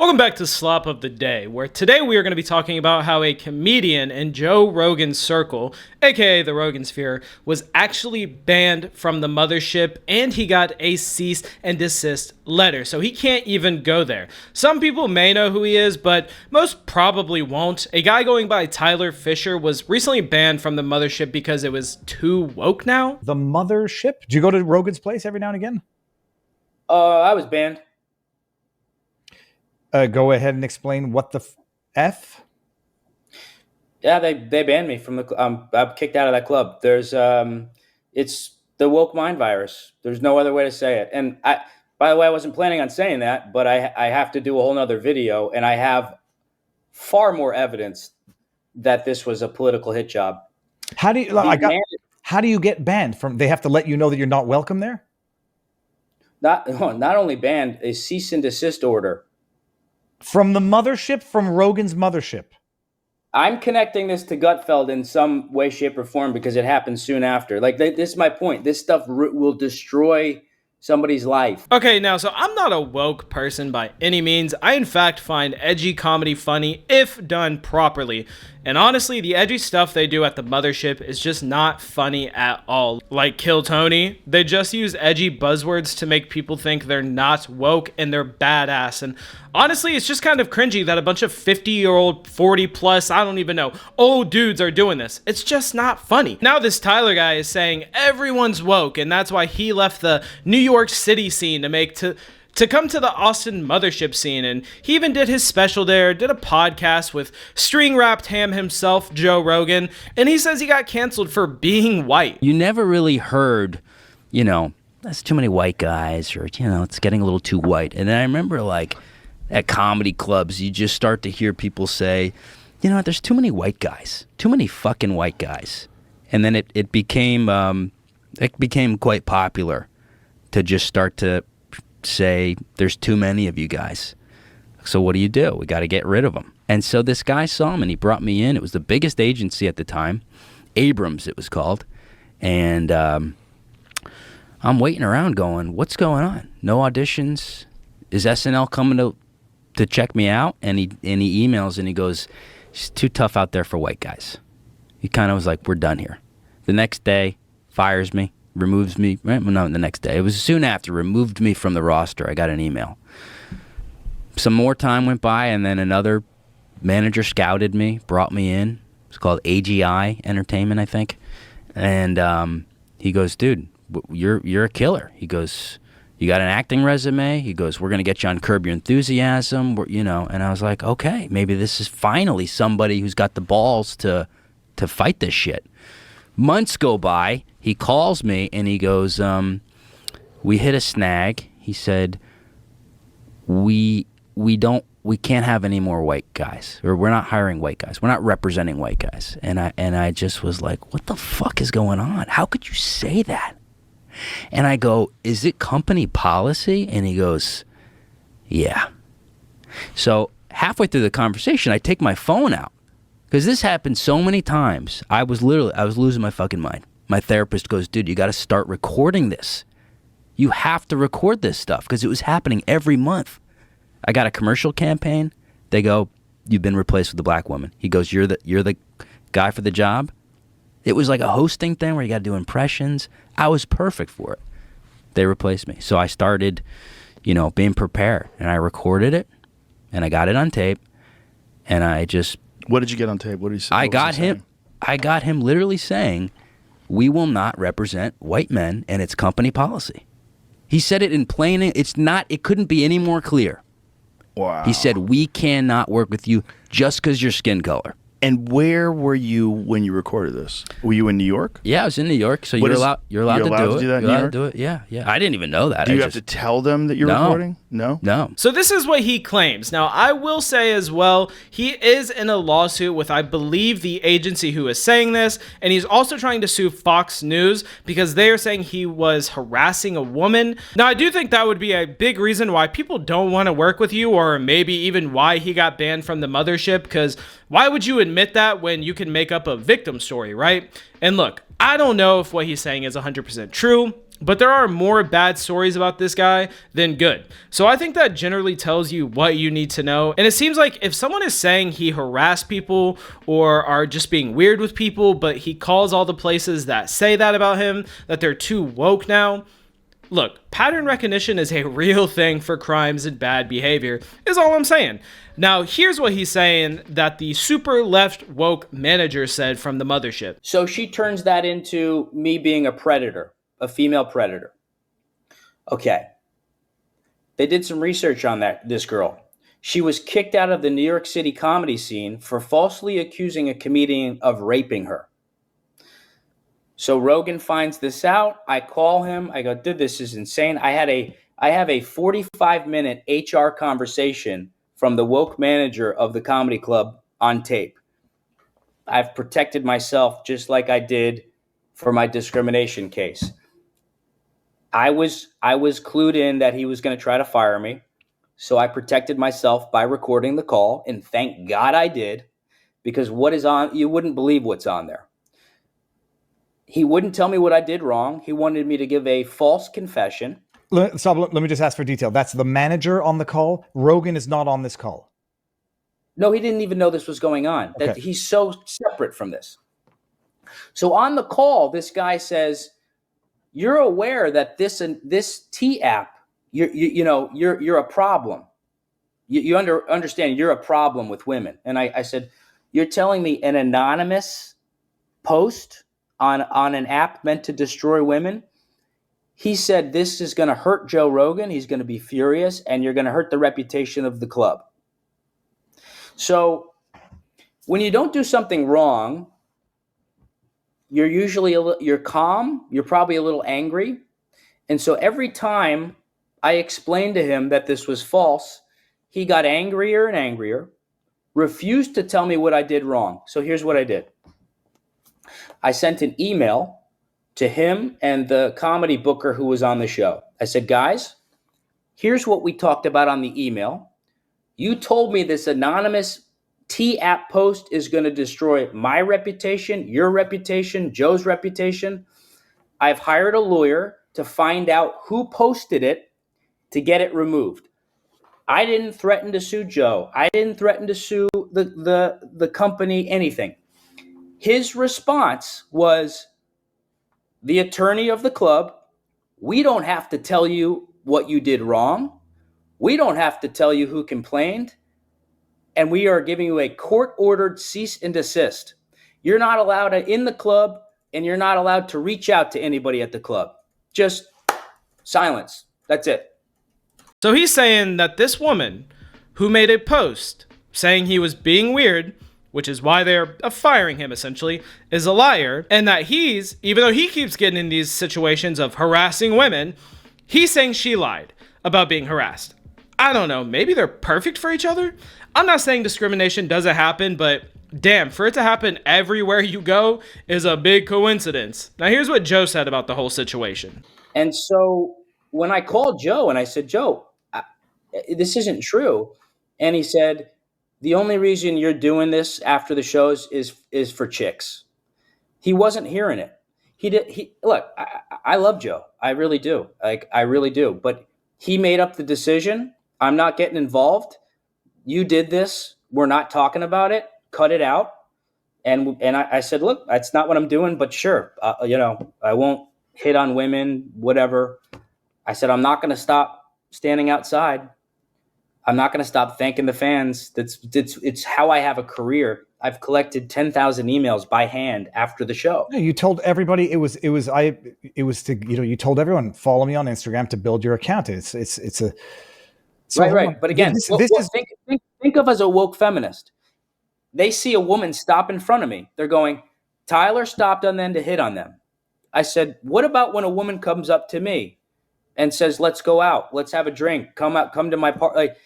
Welcome back to Slop of the Day, where today we are going to be talking about how a comedian in Joe Rogan's circle, aka the Rogan Sphere, was actually banned from the mothership and he got a cease and desist letter, so he can't even go there. Some people may know who he is, but most probably won't. A guy going by Tyler Fisher was recently banned from the mothership because it was too woke now. The mothership? Do you go to Rogan's place every now and again? I was banned. Go ahead and explain what the F? Yeah, they banned me from the. I'm kicked out of that club. It's the woke mind virus. There's no other way to say it. And by the way, I wasn't planning on saying that, but I have to do a whole nother video, and I have far more evidence that this was a political hit job. How do you get banned from? They have to let you know that you're not welcome there. Not only banned, a cease and desist order. From the mothership, from Rogan's mothership. I'm connecting this to Gutfeld in some way, shape, or form because it happened soon after. This is my point. This stuff will destroy somebody's life. Okay, now, so I'm not a woke person by any means. I, in fact, find edgy comedy funny if done properly. And honestly, the edgy stuff they do at the mothership is just not funny at all. Like Kill Tony, they just use edgy buzzwords to make people think they're not woke and they're badass. And honestly, it's just kind of cringy that a bunch of 50-year-old, 40-plus, I don't even know, old dudes are doing this. It's just not funny. Now this Tyler guy is saying everyone's woke, and that's why he left the New York City scene to come to the Austin mothership scene, and he even did his special there, did a podcast with string wrapped ham himself, Joe Rogan, and he says he got canceled for being white. You never really heard, that's too many white guys, or, it's getting a little too white. And then I remember, like, at comedy clubs, you just start to hear people say, there's too many white guys, too many fucking white guys. And then it became quite popular to just start to say there's too many of you guys. So what do? We got to get rid of them. And so this guy saw him and he brought me in. It was the biggest agency at the time, Abrams it was called. And I'm waiting around going, what's going on? No auditions? Is SNL coming to check me out? And he emails and he goes, it's too tough out there for white guys. He kind of was like, we're done here. The next day, fires me. Removes me, right? Well, not the next day. It was soon after, removed me from the roster. I got an email. Some more time went by, and then another manager scouted me, brought me in. It's called AGI Entertainment, I think. And he goes, dude, you're a killer. He goes, you got an acting resume? He goes, we're going to get you on Curb Your Enthusiasm, And I was like, okay, maybe this is finally somebody who's got the balls to fight this shit. Months go by, he calls me and he goes, we hit a snag. He said, we can't have any more white guys, or we're not hiring white guys. We're not representing white guys. And I just was like, what the fuck is going on? How could you say that? And I go, is it company policy? And he goes, yeah. So halfway through the conversation, I take my phone out. Because this happened so many times. I was losing my fucking mind. My therapist goes, dude, you got to start recording this. You have to record this stuff because it was happening every month. I got a commercial campaign. They go, you've been replaced with a black woman. He goes, you're the guy for the job. It was like a hosting thing where you got to do impressions. I was perfect for it. They replaced me. So I started, being prepared. And I recorded it. And I got it on tape. And I just... What did you get on tape? What did he say? I got him literally saying, we will not represent white men, and it's company policy. He said it in plain, it couldn't be any more clear. Wow. He said, we cannot work with you just because your skin color. And where were you when you recorded this? Were you in New York? Yeah, I was in New York, so you're allowed to do it. You're allowed to do it. Yeah. I didn't even know that. Do you have to tell them that you're recording? No. So this is what he claims. Now, I will say as well, he is in a lawsuit with, I believe, the agency who is saying this, and he's also trying to sue Fox News because they are saying he was harassing a woman. Now, I do think that would be a big reason why people don't want to work with you, or maybe even why he got banned from the mothership, because why would you admit that when you can make up a victim story, right? And look, I don't know if what he's saying is 100% true. but there are more bad stories about this guy than good. So I think that generally tells you what you need to know. And it seems like if someone is saying he harassed people or are just being weird with people, but he calls all the places that say that about him, that they're too woke now. Look, pattern recognition is a real thing for crimes and bad behavior, is all I'm saying. Now, here's what he's saying that the super left woke manager said from the mothership. So she turns that into me being a predator, a female predator. Okay. They did some research on this girl. She was kicked out of the New York City comedy scene for falsely accusing a comedian of raping her. So Rogan finds this out. I call him. I go, dude, this is insane. I have a 45-minute HR conversation from the woke manager of the comedy club on tape. I've protected myself just like I did for my discrimination case. I was clued in that he was going to try to fire me. So I protected myself by recording the call, and thank God I did, because what is on, you wouldn't believe what's on there. He wouldn't tell me what I did wrong. He wanted me to give a false confession. Let me just ask for detail. That's the manager on the call. Rogan is not on this call. No, he didn't even know this was going on. Okay. That he's so separate from this. So on the call, this guy says, "You're aware that this T app, you're a problem. You understand you're a problem with women." And I said, "You're telling me an anonymous post on an app meant to destroy women?" He said, "This is going to hurt Joe Rogan. He's going to be furious, and you're going to hurt the reputation of the club." So when you don't do something wrong, you're usually you're calm. You're probably a little angry. And so every time I explained to him that this was false, he got angrier and angrier, refused to tell me what I did wrong. So here's what I did. I sent an email to him and the comedy booker who was on the show. I said, "Guys, here's what we talked about on the email. You told me this anonymous T-app post is going to destroy my reputation, your reputation, Joe's reputation. I've hired a lawyer to find out who posted it to get it removed. I didn't threaten to sue Joe. I didn't threaten to sue the company, anything." His response was, "The attorney of the club, we don't have to tell you what you did wrong. We don't have to tell you who complained. And we are giving you a court-ordered cease and desist. You're not allowed in the club, and you're not allowed to reach out to anybody at the club. Just silence. That's it." So he's saying that this woman who made a post saying he was being weird, which is why they're firing him essentially, is a liar, and that he's, even though he keeps getting in these situations of harassing women, he's saying she lied about being harassed. I don't know, maybe they're perfect for each other? I'm not saying discrimination doesn't happen, but damn, for it to happen everywhere you go is a big coincidence. Now here's what Joe said about the whole situation. And so when I called Joe and I said, "Joe, this isn't true," and he said, "The only reason you're doing this after the shows is for chicks." He wasn't hearing it. Look, I love Joe. I really do. I really do. But he made up the decision. I'm not getting involved. You did this. We're not talking about it. Cut it out. And I said, "Look, that's not what I'm doing, but sure, I won't hit on women, whatever." I said, "I'm not going to stop standing outside. I'm not going to stop thanking the fans. It's how I have a career. I've collected 10,000 emails by hand after the show." Yeah, you told everybody you told everyone, follow me on Instagram to build your account. Right. But again, think of as a woke feminist. They see a woman stop in front of me. They're going, "Tyler stopped on them to hit on them." I said, "What about when a woman comes up to me and says, 'Let's go out, let's have a drink, come to my party'?" Like,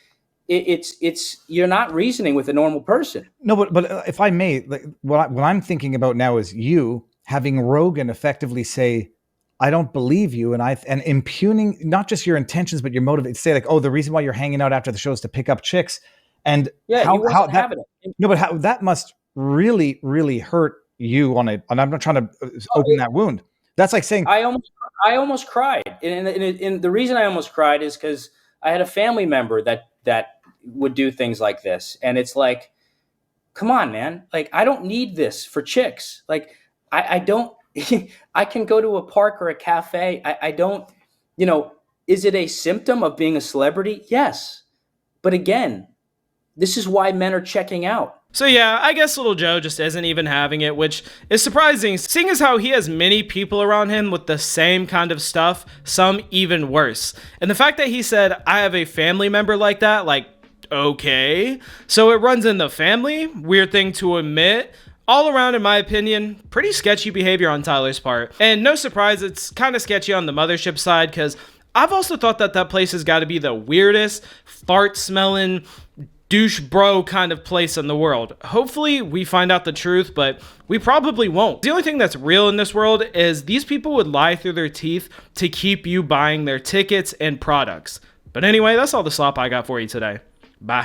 it's you're not reasoning with a normal person. No, but if I may, what I'm thinking about now is you having Rogan effectively say, "I don't believe you," and impugning not just your intentions but your motive. Say like, "Oh, the reason why you're hanging out after the show is to pick up chicks," and how that must really, really hurt you and I'm not trying to open that wound. That's like saying I almost cried, and the reason I almost cried is because I had a family member that would do things like this, and it's like, come on, man. Like, I don't need this for chicks. Like, I don't. I can go to a park or a cafe. I don't. Is it a symptom of being a celebrity? Yes, but again, this is why men are checking out. So yeah, I guess little Joe just isn't even having it, which is surprising, seeing as how he has many people around him with the same kind of stuff, some even worse. And the fact that he said, I have a family member like that, like, okay. So it runs in the family, weird thing to admit. All around, in my opinion, pretty sketchy behavior on Tyler's part. And no surprise, it's kind of sketchy on the mothership side, because I've also thought that place has got to be the weirdest, fart-smelling, douche bro kind of place in the world. Hopefully we find out the truth, but we probably won't. The only thing that's real in this world is these people would lie through their teeth to keep you buying their tickets and products. But anyway, that's all the slop I got for you today. Bye.